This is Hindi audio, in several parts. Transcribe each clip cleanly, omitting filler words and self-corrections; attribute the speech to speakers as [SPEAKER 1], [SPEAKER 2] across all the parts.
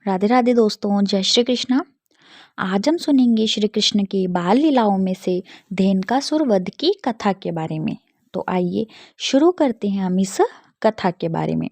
[SPEAKER 1] राधे राधे दोस्तों, जय श्री कृष्णा। आज हम सुनेंगे श्री कृष्ण की बाल लीलाओं में से धेनुकासुर वध की कथा के बारे में। तो आइए शुरू करते हैं हम इस कथा के बारे में।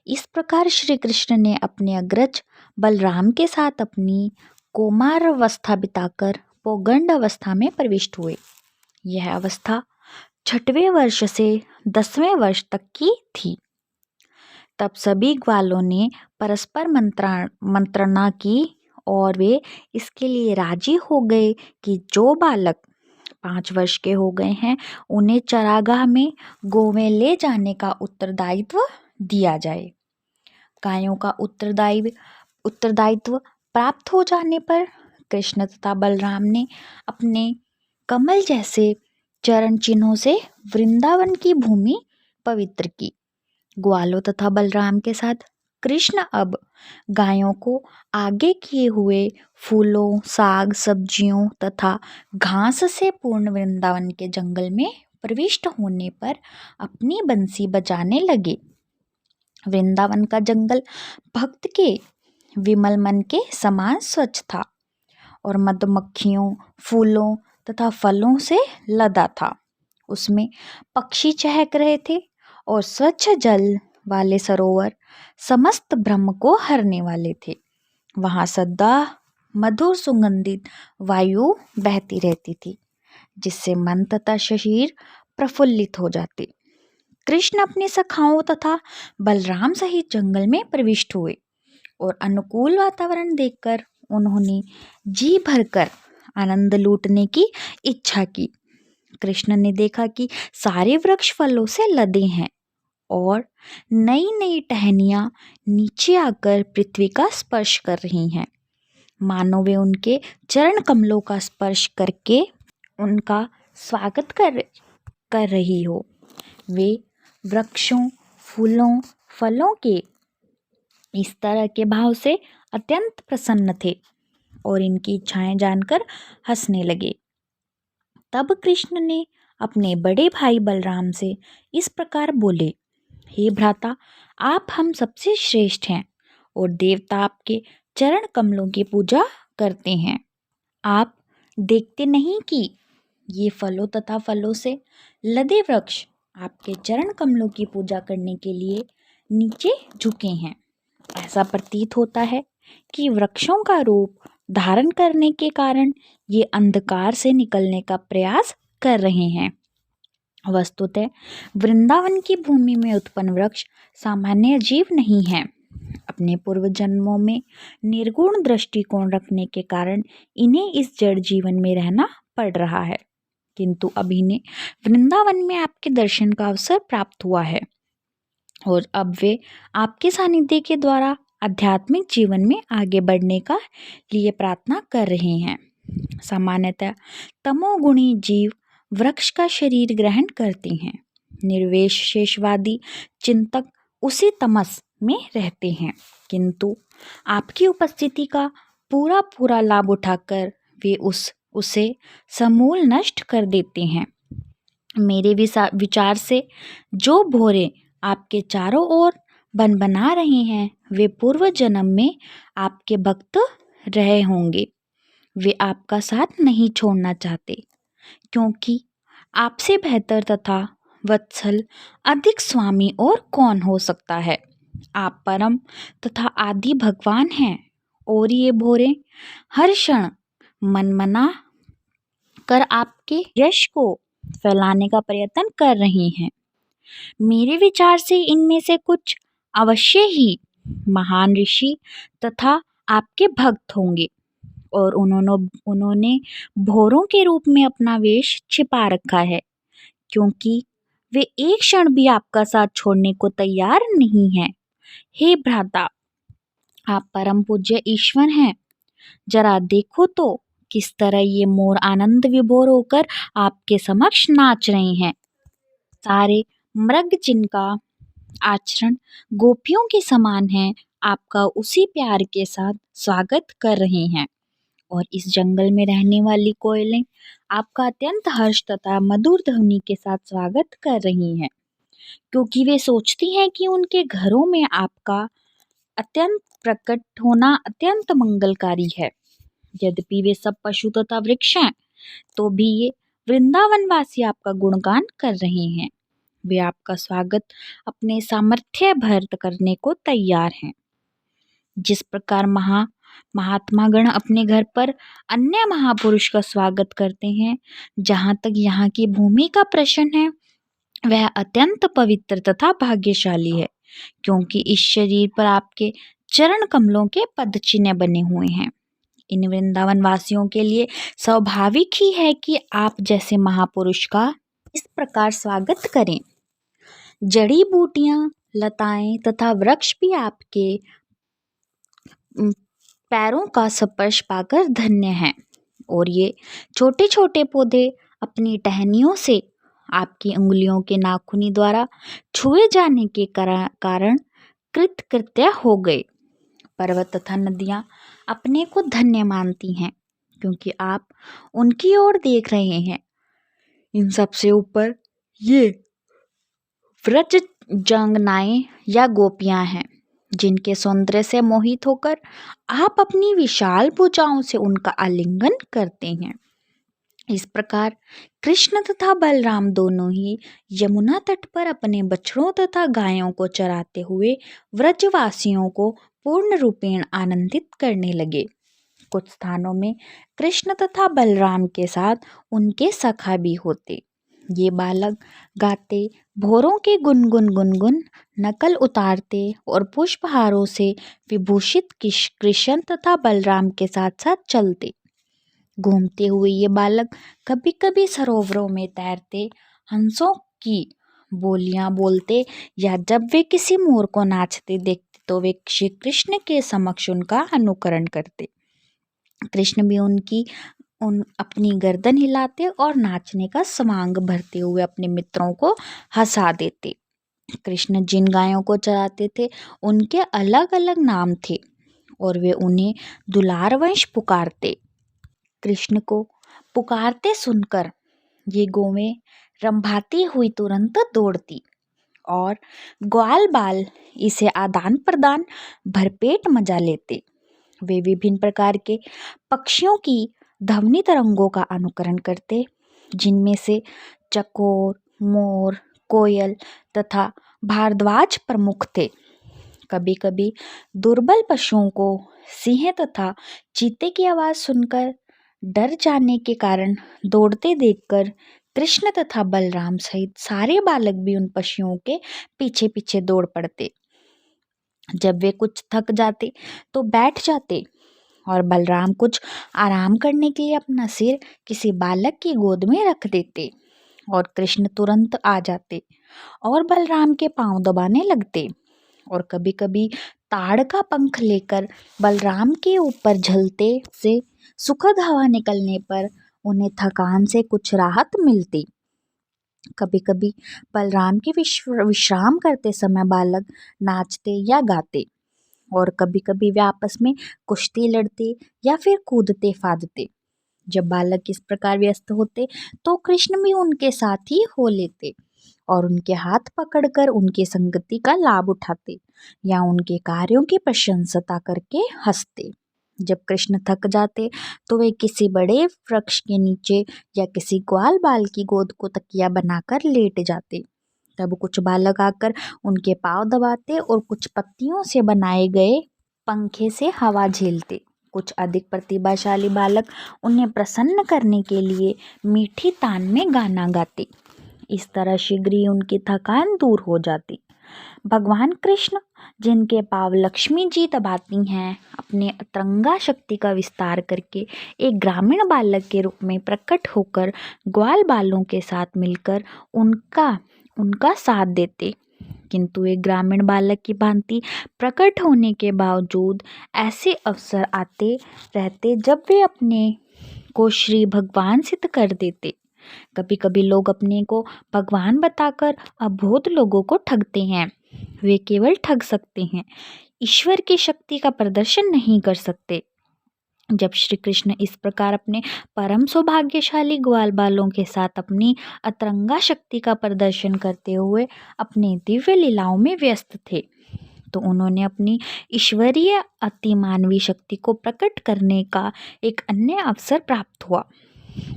[SPEAKER 1] इस प्रकार श्री कृष्ण ने अपने अग्रज बलराम के साथ अपनी कौमार अवस्था बिताकर पौगंड अवस्था में प्रविष्ट हुए। यह अवस्था 6वें वर्ष से 10वें वर्ष तक की थी। तब सभी ग्वालों ने परस्पर मंत्रणा की और वे इसके लिए राजी हो गए कि जो बालक 5 वर्ष के हो गए हैं उन्हें चरागाह में गोवें ले जाने का उत्तरदायित्व दिया जाए। गायों का उत्तरदायित्व प्राप्त हो जाने पर कृष्ण तथा बलराम ने अपने कमल जैसे चरण चिन्हों से वृंदावन की भूमि पवित्र की। ग्वालों तथा बलराम के साथ कृष्ण अब गायों को आगे किए हुए फूलों, साग, सब्जियों तथा घास से पूर्ण वृंदावन के जंगल में प्रविष्ट होने पर अपनी बंसी बजाने लगे। वृंदावन का जंगल भक्त के विमल मन के समान स्वच्छ था और मधुमक्खियों, फूलों तथा फलों से लदा था। उसमें पक्षी चहक रहे थे और स्वच्छ जल वाले सरोवर समस्त भ्रम को हरने वाले थे। वहाँ सदा मधुर सुगंधित वायु बहती रहती थी, जिससे मन तथा शरीर प्रफुल्लित हो जाते। कृष्ण अपने सखाओं तथा बलराम सहित जंगल में प्रविष्ट हुए और अनुकूल वातावरण देखकर उन्होंने जी भरकर आनंद लूटने की इच्छा की। कृष्ण ने देखा कि सारे वृक्ष फलों से लदे हैं और नई नई टहनियाँ नीचे आकर पृथ्वी का स्पर्श कर रही हैं, मानो वे उनके चरण कमलों का स्पर्श करके उनका स्वागत कर रही हो। वे वृक्षों, फूलों, फलों के इस तरह के भाव से अत्यंत प्रसन्न थे और इनकी इच्छाएं जानकर हंसने लगे। तब कृष्ण ने अपने बड़े भाई बलराम से इस प्रकार बोले, हे भ्राता, आप हम सबसे श्रेष्ठ हैं और देवता आपके चरण कमलों की पूजा करते हैं। आप देखते नहीं कि ये फलों तथा फलों से लदे वृक्ष आपके चरण कमलों की पूजा करने के लिए नीचे झुके हैं। ऐसा प्रतीत होता है कि वृक्षों का रूप धारण करने के कारण ये अंधकार से निकलने का प्रयास कर रहे हैं। वस्तुतः वृंदावन की भूमि में उत्पन्न वृक्ष सामान्य जीव नहीं हैं। अपने पूर्व जन्मों में निर्गुण दृष्टिकोण रखने के कारण इन्हें इस जड़ जीवन में रहना पड़ रहा है, किंतु अब इन्हें वृंदावन में आपके दर्शन का अवसर प्राप्त हुआ है और अब वे आपके सानिध्य के द्वारा आध्यात्मिक जीवन में आगे बढ़ने का लिए प्रार्थना कर रहे हैं। सामान्यतः तमोगुणी जीव वृक्ष का शरीर ग्रहण करते हैं। निर्विशेषवादी चिंतक उसी तमस में रहते हैं, किंतु आपकी उपस्थिति का पूरा लाभ उठाकर वे उसे समूल नष्ट कर देते हैं। मेरे विचार से जो भोरे आपके चारों ओर बना रहे हैं वे पूर्व जन्म में आपके भक्त रहे होंगे। वे आपका साथ नहीं छोड़ना चाहते, क्योंकि आपसे बेहतर तथा वत्सल अधिक स्वामी और कौन हो सकता है। आप परम तथा आदि भगवान हैं और ये भोरे हर क्षण मनमना कर आपके यश को फैलाने का प्रयत्न कर रही हैं। मेरे विचार से इनमें से कुछ अवश्य ही महान ऋषि तथा आपके भक्त होंगे और उन्होंने भोरों के रूप में अपना वेश छिपा रखा है, क्योंकि वे एक क्षण भी आपका साथ छोड़ने को तैयार नहीं हैं। हे भ्राता, आप परम पूज्य ईश्वर हैं। जरा देखो तो किस तरह ये मोर आनंद विभोर होकर आपके समक्ष नाच रहे हैं। सारे मृग जिनका आचरण गोपियों के समान है, आपका उसी प्यार के साथ स्वागत कर रहे हैं और इस जंगल में रहने वाली कोयलें आपका अत्यंत हर्ष तथा मधुर ध्वनि के साथ स्वागत कर रही हैं, क्योंकि वे सोचती हैं कि उनके घरों में आपका अत्यंत प्रकट होना अत्यंत मंगलकारी है। यद्यपि वे सब पशु तथा वृक्ष हैं, तो भी ये वृंदावनवासी आपका गुणगान कर रहे हैं। वे आपका स्वागत अपने सामर्थ्य भर करने को तैयार हैं। जिस प्रकार महात्मा गण अपने घर पर अन्य महापुरुष का स्वागत करते हैं, जहाँ तक यहाँ की भूमि का प्रश्न है, वह अत्यंत पवित्र तथा भाग्यशाली है, क्योंकि इस शरीर पर आपके चरण कमलों के पद चिन्ह बने हुए हैं। इन वृंदावन वासियों के लिए स्वाभाविक ही है कि आप जैसे महापुरुष का इस प्रकार स्वागत करें। जड़ी बूटियां, लताएं तथा वृक्ष भी आपके पैरों का स्पर्श पाकर धन्य हैं, और ये छोटे छोटे पौधे अपनी टहनियों से आपकी उंगलियों के नाखूनी द्वारा छुए जाने के कारण कृतकृत्य हो गए। पर्वत तथा नदियां अपने को धन्य मानती हैं, क्योंकि आप उनकी ओर देख रहे हैं। इन सबसे ऊपर ये व्रज जंगनाएं या गोपियां हैं, जिनके सौंदर्य से मोहित होकर आप अपनी विशाल भुजाओं से उनका आलिंगन करते हैं। इस प्रकार कृष्ण तथा बलराम दोनों ही यमुना तट पर अपने बछड़ों तथा गायों को चराते हुए व्रजवासियों को पूर्ण रूपेण आनंदित करने लगे। कुछ स्थानों में कृष्ण तथा बलराम के साथ उनके सखा भी होते। ये बालक गाते, भोरों के गुनगुन गुनगुन नकल उतारते और पुष्पहारों से विभूषित कृष्ण तथा बलराम के साथ साथ चलते। घूमते हुए ये बालक कभी कभी सरोवरों में तैरते, हंसों की बोलियां बोलते, या जब वे किसी मोर को नाचते देखते तो वे श्री कृष्ण के समक्ष उनका अनुकरण करते। कृष्ण भी अपनी गर्दन हिलाते और नाचने का स्वांग भरते हुए अपने मित्रों को हंसा देते। कृष्ण जिन गायों को चराते थे उनके अलग अलग नाम थे, और वे उन्हें दुलारवंश पुकारते। कृष्ण को पुकारते सुनकर ये गौवें रंभाती हुई तुरंत दौड़ती, और ग्वाल बाल इसे आदान प्रदान भरपेट मजा लेते। वे विभिन्न प्रकार के पक्षियों की ध्वनि तरंगों का अनुकरण करते, जिनमें से चकोर, मोर, कोयल तथा भारद्वाज प्रमुख थे। कभी कभी दुर्बल पशुओं को सिंह तथा चीते की आवाज सुनकर डर जाने के कारण दौड़ते देखकर कृष्ण तथा बलराम सहित सारे बालक भी उन पशुओं के पीछे पीछे दौड़ पड़ते। जब वे कुछ थक जाते तो बैठ जाते, और बलराम कुछ आराम करने के लिए अपना सिर किसी बालक की गोद में रख देते, और कृष्ण तुरंत आ जाते और बलराम के पांव दबाने लगते। और कभी कभी ताड़ का पंख लेकर बलराम के ऊपर झलते से सुखद हवा निकलने पर उन्हें थकान से कुछ राहत मिलती। कभी कभी बलराम के विश्राम करते समय बालक नाचते या गाते, और कभी कभी वे आपस में कुश्ती लड़ते या फिर कूदते फादते। जब बालक इस प्रकार व्यस्त होते तो कृष्ण भी उनके साथ ही हो लेते, और उनके हाथ पकड़कर उनकी संगति का लाभ उठाते, या उनके कार्यों की प्रशंसा करके हंसते। जब कृष्ण थक जाते तो वे किसी बड़े वृक्ष के नीचे या किसी ग्वाल बाल की गोद को तकिया बनाकर लेट जाते। तब कुछ बालक आकर उनके पांव दबाते और कुछ पत्तियों से बनाए गए पंखे से हवा झेलते। कुछ अधिक प्रतिभाशाली बालक उन्हें प्रसन्न करने के लिए मीठी तान में गाना गाते। इस तरह शीघ्र ही उनकी थकान दूर हो जाती। भगवान कृष्ण, जिनके पाव लक्ष्मी जी दबाती हैं, अपने अतरंगा शक्ति का विस्तार करके एक ग्रामीण बालक के रूप में प्रकट होकर ग्वाल बालों के साथ मिलकर उनका साथ देते। किंतु एक ग्रामीण बालक की भांति प्रकट होने के बावजूद ऐसे अवसर आते रहते जब वे अपने को श्री भगवान सिद्ध कर देते। कभी कभी लोग अपने को भगवान बताकर अबोध लोगों को ठगते हैं। वे केवल ठग सकते हैं, ईश्वर की शक्ति का प्रदर्शन नहीं कर सकते। जब श्री कृष्ण इस प्रकार अपने परम सौभाग्यशाली ग्वाल बालों के साथ अपनी अतरंगा शक्ति का प्रदर्शन करते हुए अपने दिव्य लीलाओं में व्यस्त थे, तो उन्होंने अपनी ईश्वरीय अतिमानवीय शक्ति को प्रकट करने का एक अन्य अवसर प्राप्त हुआ।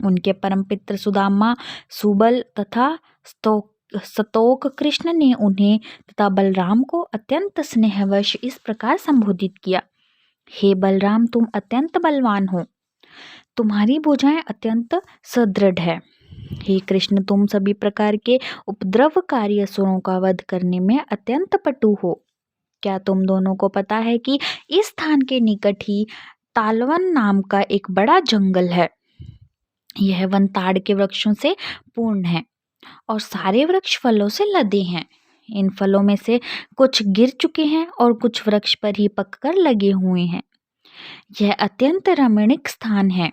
[SPEAKER 1] उनके परम पित्र सुदामा, सुबल तथा स्तोक कृष्ण ने उन्हें तथा बलराम को अत्यंत स्नेहवश इस प्रकार संबोधित किया। हे बलराम, तुम अत्यंत बलवान हो, तुम्हारी भुजाएं अत्यंत सुदृढ़ है। हे कृष्ण, तुम सभी प्रकार के उपद्रवकारी असुरों का वध करने में अत्यंत पटु हो। क्या तुम दोनों को पता है कि इस स्थान के निकट ही तालवन नाम का एक बड़ा जंगल है। यह वन ताड़ के वृक्षों से पूर्ण है और सारे वृक्ष फलों से लदे हैं। इन फलों में से कुछ गिर चुके हैं और कुछ वृक्ष पर ही पककर लगे हुए हैं। यह अत्यंत रमणीक स्थान है,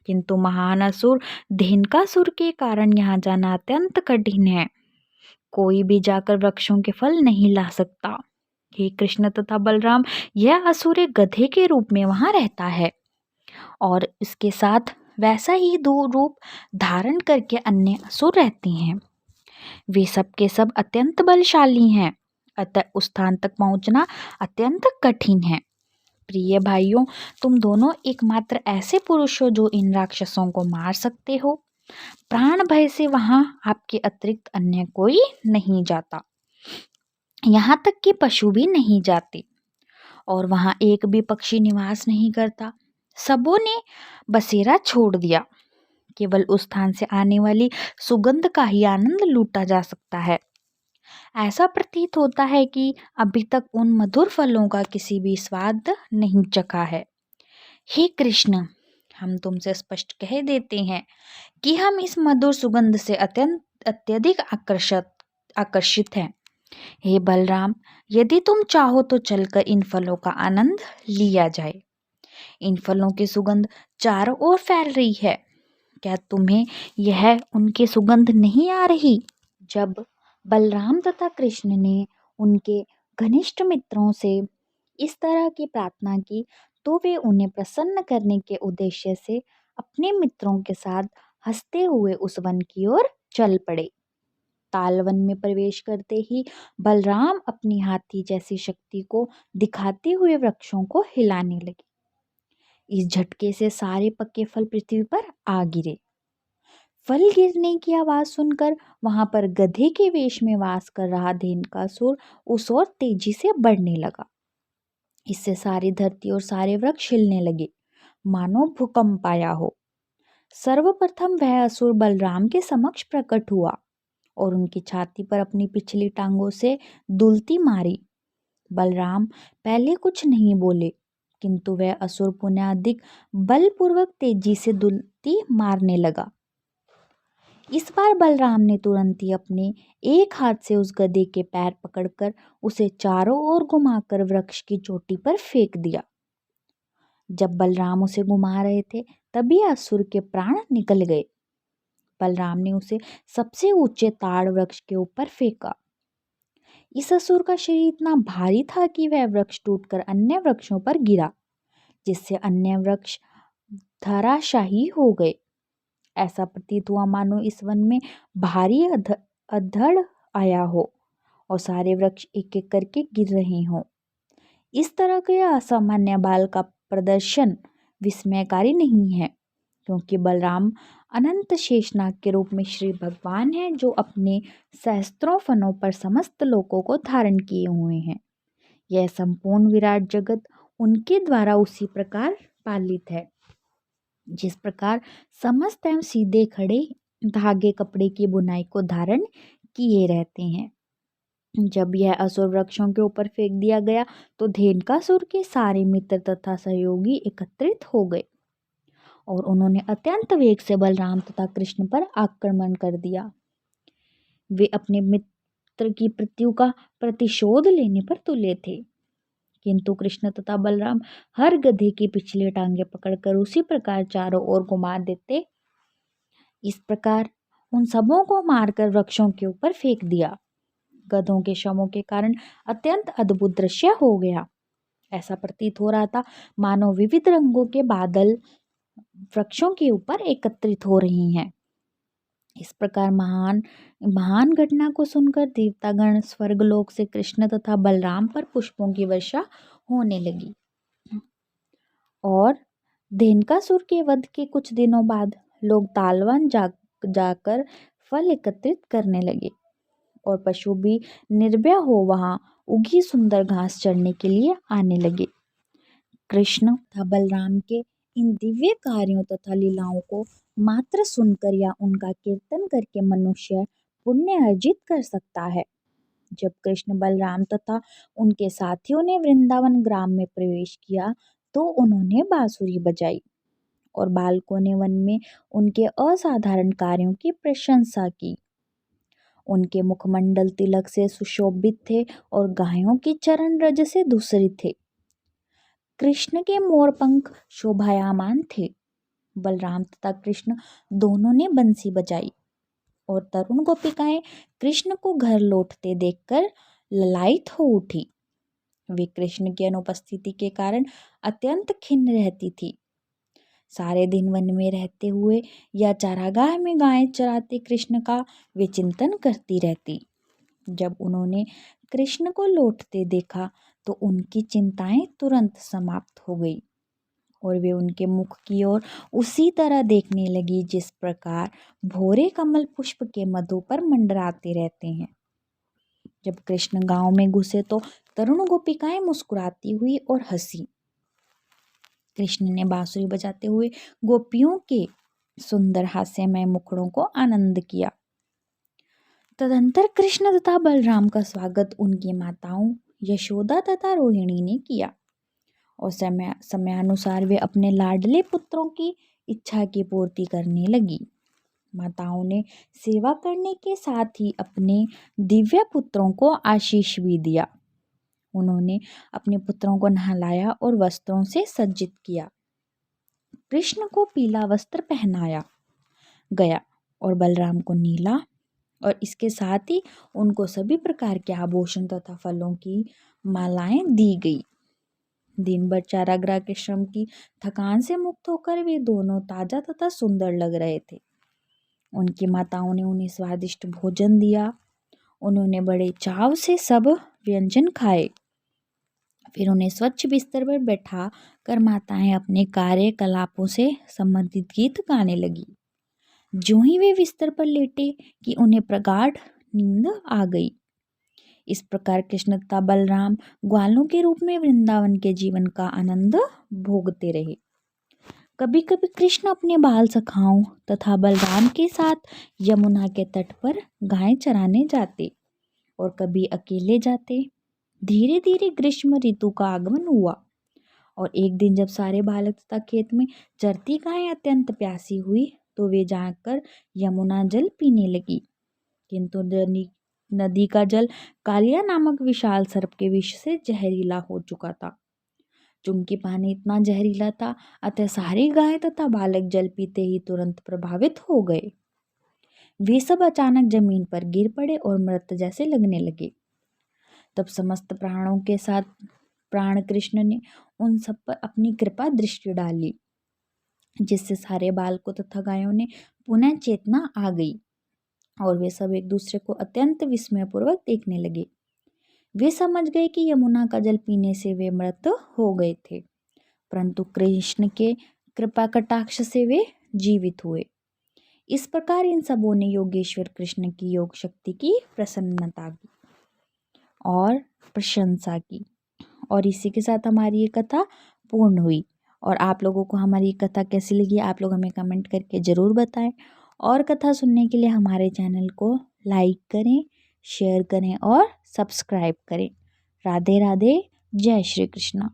[SPEAKER 1] किंतु महान असुर धेनुकासुर के कारण यहाँ जाना अत्यंत कठिन है। कोई भी जाकर वृक्षों के फल नहीं ला सकता। हे कृष्ण तथा बलराम, यह असुर एक गधे के रूप में वहां रहता है और इसके साथ वैसा ही दो रूप धारण करके अन्य असुर रहते हैं। वे सब के सब अत्यंत बलशाली हैं, अतः उस स्थान तक पहुंचना अत्यंत कठिन है। प्रिय भाइयों, तुम दोनों एकमात्र ऐसे पुरुष हो जो इन राक्षसों को मार सकते हो। प्राण भय से वहां आपके अतिरिक्त अन्य कोई नहीं जाता, यहाँ तक कि पशु भी नहीं जाते, और वहां एक भी पक्षी निवास नहीं करता। सबों ने बसेरा छोड़ दिया। केवल उस स्थान से आने वाली सुगंध का ही आनंद लूटा जा सकता है। ऐसा प्रतीत होता है कि अभी तक उन मधुर फलों का किसी भी स्वाद नहीं चखा है। हे कृष्ण, हम तुमसे स्पष्ट कह देते हैं कि हम इस मधुर सुगंध से अत्यधिक आकर्षित हैं। हे बलराम, यदि तुम चाहो तो चलकर इन फलों का आनंद लिया जाए। इन फलों की सुगंध चारों ओर फैल रही है। क्या तुम्हें यह उनकी सुगंध नहीं आ रही? जब बलराम तथा कृष्ण ने उनके घनिष्ठ मित्रों से इस तरह की प्रार्थना की तो वे उन्हें प्रसन्न करने के उद्देश्य से अपने मित्रों के साथ हंसते हुए उस वन की ओर चल पड़े। तालवन में प्रवेश करते ही बलराम अपनी हाथी जैसी शक्ति को दिखाते हुए वृक्षों को हिलाने लगे। इस झटके से सारे पके फल पृथ्वी पर आ गिरे। फल गिरने की आवाज सुनकर वहां पर गधे के वेश में वास कर रहा धेनुकासुर उस ओर तेजी से बढ़ने लगा। इससे सारी धरती और सारे वृक्ष हिलने लगे, मानो भूकंप आया हो। सर्वप्रथम वह असुर बलराम के समक्ष प्रकट हुआ और उनकी छाती पर अपनी पिछली टांगों से दुलती मारी। बलराम पहले कुछ नहीं बोले, किंतु वह असुर पुनः अधिक बलपूर्वक तेजी से दुलती मारने लगा। इस बार बलराम ने तुरंत ही अपने एक हाथ से उस गधे के पैर पकड़कर उसे चारों ओर घुमाकर वृक्ष की चोटी पर फेंक दिया। जब बलराम उसे घुमा रहे थे तभी असुर के प्राण निकल गए। बलराम ने उसे सबसे ऊंचे ताड़ वृक्ष के ऊपर फेंका। इस असुर का शरीर इतना भारी था कि वह वृक्ष टूटकर अन्य वृक्षों पर गिरा, जिससे अन्य वृक्ष धराशायी हो गए। ऐसा प्रतीत हुआ मानो इस वन में भारी अधड़ आया हो और सारे वृक्ष एक एक करके गिर रहे हों। इस तरह के असामान्य बाल का प्रदर्शन विस्मयकारी नहीं है, क्योंकि बलराम अनंत शेषनाग के रूप में श्री भगवान हैं, जो अपने सहस्त्रों फनों पर समस्त लोकों को धारण किए हुए हैं। यह संपूर्ण विराट जगत उनके द्वारा उसी प्रकार पालित है जिस प्रकार समस्त एवं सीधे खड़े धागे कपड़े की बुनाई को धारण किए रहते हैं। जब यह असुर वृक्षों के ऊपर फेंक दिया गया तो धेनुकासुर के सारे मित्र तथा सहयोगी एकत्रित हो गए और उन्होंने अत्यंत वेग से बलराम तथा कृष्ण पर आक्रमण कर दिया। वे अपने मित्र की मृत्यु का प्रतिशोध लेने पर तुले थे, किंतु कृष्ण तथा बलराम हर गधे की पिछली टांगे पकड़कर उसी प्रकार चारों ओर घुमा देते। इस प्रकार उन सबों को मारकर वृक्षों के ऊपर फेंक दिया। गधों के शवों के कारण अत्यंत अद्भुत दृश्य हो गया। ऐसा प्रतीत हो रहा था मानो विविध रंगों के बादल वृक्षों के ऊपर एकत्रित हो रही हैं। इस प्रकार महान महान घटना को सुनकर देवतागण स्वर्गलोक से कृष्ण तथा बलराम पर पुष्पों की वर्षा होने लगी। और धेनुकासुर के वध के कुछ दिनों बाद लोग तालवन जाकर फल एकत्रित करने लगे और पशु भी निर्भय हो वहां उगी सुंदर घास चरने के लिए आने लगे। कृष्ण तथा बलराम के इन दिव्य कार्यों तथा लीलाओं को मात्र सुनकर या उनका कीर्तन करके मनुष्य पुण्य अर्जित कर सकता है। जब कृष्ण बलराम तथा उनके साथियों ने वृंदावन ग्राम में प्रवेश किया तो उन्होंने बांसुरी बजाई और बालकों ने वन में उनके असाधारण कार्यों की प्रशंसा की। उनके मुखमंडल तिलक से सुशोभित थे और गायों की चरण रज से धूसरित थे। कृष्ण के मोरपंख शोभायमान थे। बलराम तथा कृष्ण दोनों ने बंसी बजाई और तरुण गोपिकाएं कृष्ण को घर लौटते देखकर ललायित हो उठी। वे कृष्ण की अनुपस्थिति के कारण अत्यंत खिन्न रहती थी। सारे दिन वन में रहते हुए या चारागाह में गायें चराते कृष्ण का वे चिंतन करती रहती। जब उन्होंने कृष्ण को लौटते देखा तो उनकी चिंताएं तुरंत समाप्त हो गई और वे उनके मुख की ओर उसी तरह देखने लगी जिस प्रकार भोरे कमल पुष्प के मधु पर मंडराते रहते हैं। जब कृष्ण गांव में घुसे तो तरुण गोपिकाएं मुस्कुराती हुई और हंसी। कृष्ण ने बांसुरी बजाते हुए गोपियों के सुंदर हास्यमय मुखड़ों को आनंद किया। तदंतर कृष्ण तथा बलराम का स्वागत उनकी माताओं यशोदा तथा रोहिणी ने किया और समयानुसार वे अपने लाडले पुत्रों की इच्छा की पूर्ति करने लगी। माताओं ने सेवा करने के साथ ही अपने दिव्य पुत्रों को आशीष भी दिया। उन्होंने अपने पुत्रों को नहलाया और वस्त्रों से सज्जित किया। कृष्ण को पीला वस्त्र पहनाया गया और बलराम को नीला, और इसके साथ ही उनको सभी प्रकार के आभूषण तथा फलों की मालाएं दी गई। दिन भर चारागाह के श्रम की थकान से मुक्त होकर वे दोनों ताजा तथा सुंदर लग रहे थे। उनकी माताओं ने उन्हें स्वादिष्ट भोजन दिया। उन्होंने बड़े चाव से सब व्यंजन खाए। फिर उन्हें स्वच्छ बिस्तर पर बैठा कर माताएं अपने कार्यकलापों से संबंधित गीत गाने लगी। ज्यों ही वे बिस्तर पर लेटे कि उन्हें प्रगाढ़ नींद आ गई। इस प्रकार कृष्ण तथा बलराम ग्वालों के रूप में वृंदावन के जीवन का आनंद भोगते रहे। कभी कभी कृष्ण अपने बाल सखाओं तथा बलराम के साथ यमुना के तट पर गायें चराने जाते और कभी अकेले जाते। धीरे धीरे ग्रीष्म ऋतु का आगमन हुआ और एक दिन जब सारे बालक तथा खेत में चरती गायें अत्यंत प्यासी हुई तो वे जाकर यमुना जल पीने लगी, किंतु नदी का जल कालिया नामक विशाल सर्प के विष से जहरीला हो चुका था। चूंकि पानी इतना जहरीला था अतः सारी गायें तथा बालक जल पीते ही तुरंत प्रभावित हो गए। वे सब अचानक जमीन पर गिर पड़े और मृत जैसे लगने लगे। तब समस्त प्राणों के साथ प्राण कृष्ण ने उन सब पर अपनी कृपा दृष्टि डाली, जिससे सारे बालकों तथा गायों ने पुनः चेतना आ गई और वे सब एक दूसरे को अत्यंत विस्मयपूर्वक देखने लगे। वे समझ गए कि यमुना का जल पीने से वे मृत हो गए थे, परंतु कृष्ण के कृपा कटाक्ष से वे जीवित हुए। इस प्रकार इन सबों ने योगेश्वर कृष्ण की योग शक्ति की प्रसन्नता की और प्रशंसा की। और इसी के साथ हमारी ये कथा पूर्ण हुई। और आप लोगों को हमारी ये कथा कैसी लगी आप लोग हमें कमेंट करके ज़रूर बताएं। और कथा सुनने के लिए हमारे चैनल को लाइक करें, शेयर करें और सब्सक्राइब करें। राधे राधे, जय श्री कृष्णा।